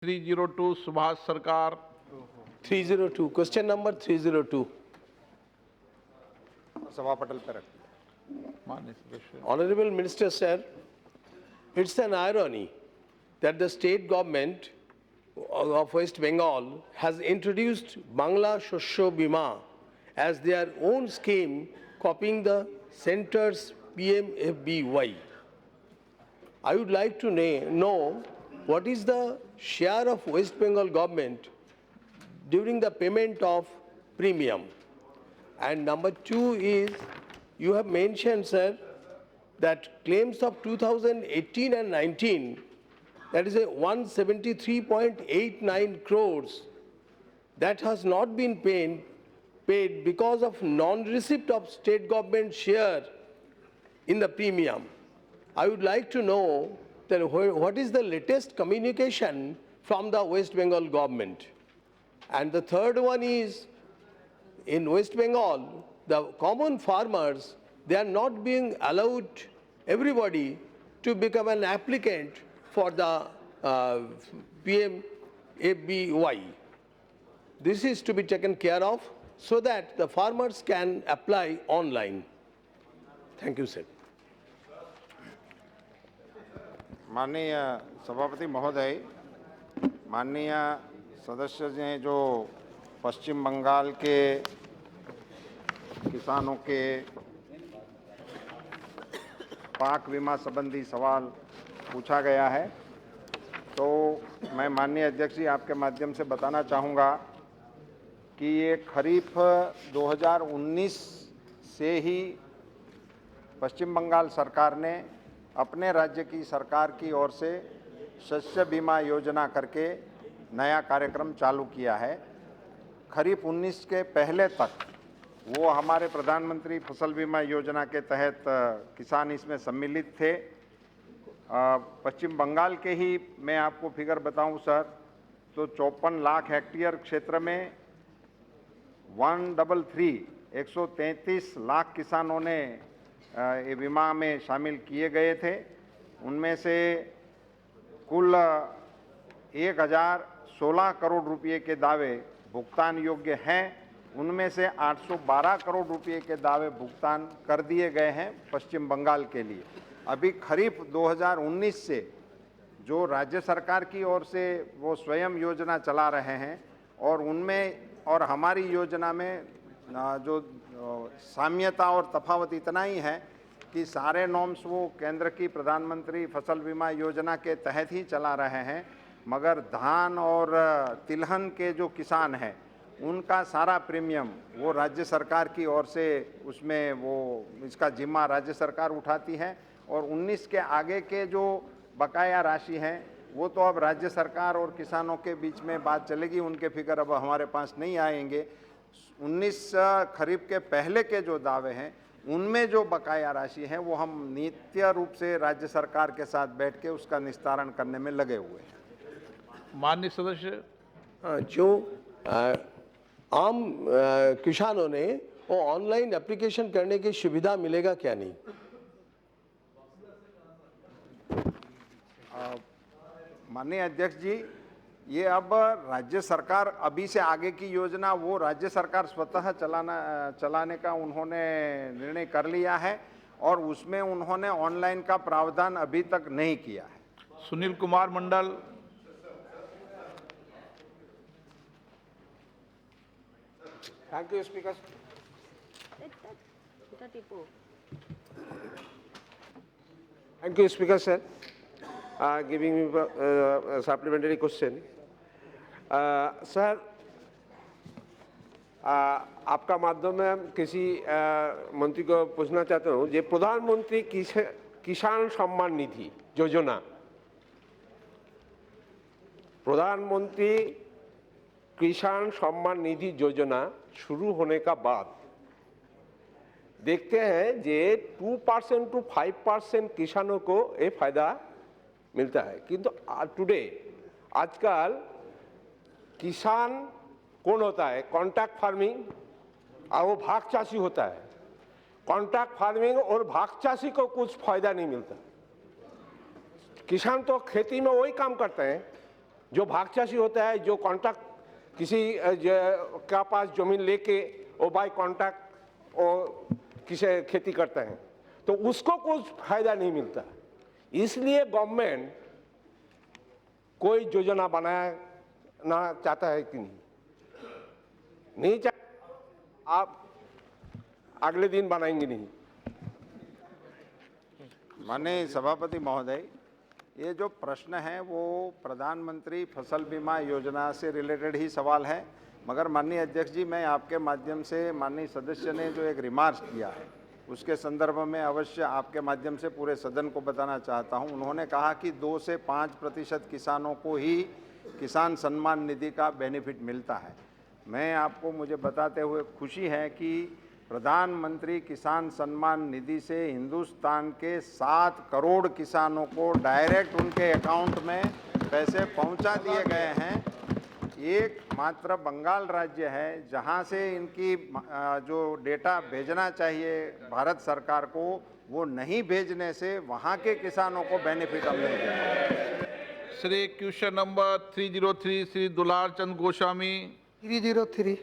302 सुभाष सरकार। 302, question number 302. सभा पटल पर रखिए। माननीय सदस्य। Honorable Minister, sir, it's an irony that the state government of West Bengal has introduced Bangla Shosho Bima as their own scheme, copying the center's PMFBY. I would like to know what is the share of West Bengal government during the payment of premium. And number two is, you have mentioned, sir, that claims of 2018 and 19, that is a 173.89 crores, that has not been paid because of non-receipt of state government share in the premium. I would like to know that what is the latest communication from the West Bengal government. And the third one is, in West Bengal, the common farmers, they are not being allowed, everybody, to become an applicant for the PMFBY. This is to be taken care of so that the farmers can apply online. Thank you, sir. माननीय सभापति महोदय, माननीय सदस्य ने जो पश्चिम बंगाल के किसानों के पाक बीमा संबंधी सवाल पूछा गया है, तो मैं माननीय अध्यक्ष जी आपके माध्यम से बताना चाहूँगा कि ये खरीफ 2019 से ही पश्चिम बंगाल सरकार ने अपने राज्य की सरकार की ओर से शस्य बीमा योजना करके नया कार्यक्रम चालू किया है। खरीफ 19 के पहले तक वो हमारे प्रधानमंत्री फसल बीमा योजना के तहत किसान इसमें सम्मिलित थे। पश्चिम बंगाल के ही मैं आपको फिगर बताऊं सर, तो 54 लाख हेक्टेयर क्षेत्र में 133 लाख किसानों ने ये बीमा में शामिल किए गए थे। उनमें से कुल 1016 करोड़ रुपए के दावे भुगतान योग्य हैं। उनमें से 812 करोड़ रुपए के दावे भुगतान कर दिए गए हैं पश्चिम बंगाल के लिए। अभी खरीफ 2019 से जो राज्य सरकार की ओर से वो स्वयं योजना चला रहे हैं, और उनमें और हमारी योजना में जो साम्यता और तफावत इतना ही है कि सारे नॉर्म्स वो केंद्र की प्रधानमंत्री फसल बीमा योजना के तहत ही चला रहे हैं, मगर धान और तिलहन के जो किसान हैं उनका सारा प्रीमियम वो राज्य सरकार की ओर से उसमें वो इसका जिम्मा राज्य सरकार उठाती है। और 19 के आगे के जो बकाया राशि हैं वो तो अब राज्य सरकार और किसानों के बीच में बात चलेगी, उनके फिगर अब हमारे पास नहीं आएंगे। 19 खरीफ के पहले के जो दावे हैं उनमें जो बकाया राशि है वो हम नित्य रूप से राज्य सरकार के साथ बैठ के उसका निस्तारण करने में लगे हुए हैं। माननीय सदस्य। जो आम किसानों ने वो ऑनलाइन एप्लीकेशन करने की सुविधा मिलेगा क्या नहीं? माननीय अध्यक्ष जी, ये अब राज्य सरकार अभी से आगे की योजना वो राज्य सरकार स्वतः चलाने का उन्होंने निर्णय कर लिया है, और उसमें उन्होंने ऑनलाइन का प्रावधान अभी तक नहीं किया है। Sunil Kumar Mandal. Thank you, Speaker. Thank you, Speaker, sir, giving me a supplementary question. Sir, आपका माध्यम में किसी मंत्री को पूछना चाहता हूँ, जो प्रधानमंत्री किसान सम्मान निधि योजना, प्रधानमंत्री किसान सम्मान निधि योजना शुरू होने का बाद देखते हैं जे 2% to 5% किसानों को ये फायदा मिलता है, किंतु टुडे आजकल किसान कौन होता है? कॉन्ट्रैक्ट फार्मिंग और वो भाग चाषी होता है। कॉन्ट्रैक्ट फार्मिंग और भाग चाषी को कुछ फायदा नहीं मिलता। किसान तो खेती में वही काम करते हैं जो भागचाषी होता है, जो कॉन्ट्रैक्ट किसी का पास जमीन लेके वो बाय कॉन्ट्रैक्ट वो किसी खेती करते हैं, तो उसको कुछ फायदा नहीं मिलता। इसलिए गवर्नमेंट कोई योजना बनाना चाहता है कि नहीं चाहता, आप अगले दिन बनाएंगे नहीं। माननीय सभापति महोदय, ये जो प्रश्न है वो प्रधानमंत्री फसल बीमा योजना से रिलेटेड ही सवाल है, मगर माननीय अध्यक्ष जी, मैं आपके माध्यम से माननीय सदस्य ने जो एक रिमार्क किया है उसके संदर्भ में अवश्य आपके माध्यम से पूरे सदन को बताना चाहता हूं। उन्होंने कहा कि 2 से 5% किसानों को ही किसान सम्मान निधि का बेनिफिट मिलता है। मैं आपको मुझे बताते हुए खुशी है कि प्रधानमंत्री किसान सम्मान निधि से हिंदुस्तान के 7 करोड़ किसानों को डायरेक्ट उनके अकाउंट में पैसे पहुंचा दिए गए हैं। एक मात्र बंगाल राज्य है जहां से इनकी जो डेटा भेजना चाहिए भारत सरकार को वो नहीं भेजने से वहां के किसानों को बेनिफिट अब नहीं मिला। श्री क्वेश्चन नंबर 303 श्री दुलार चंद गोस्वामी। 303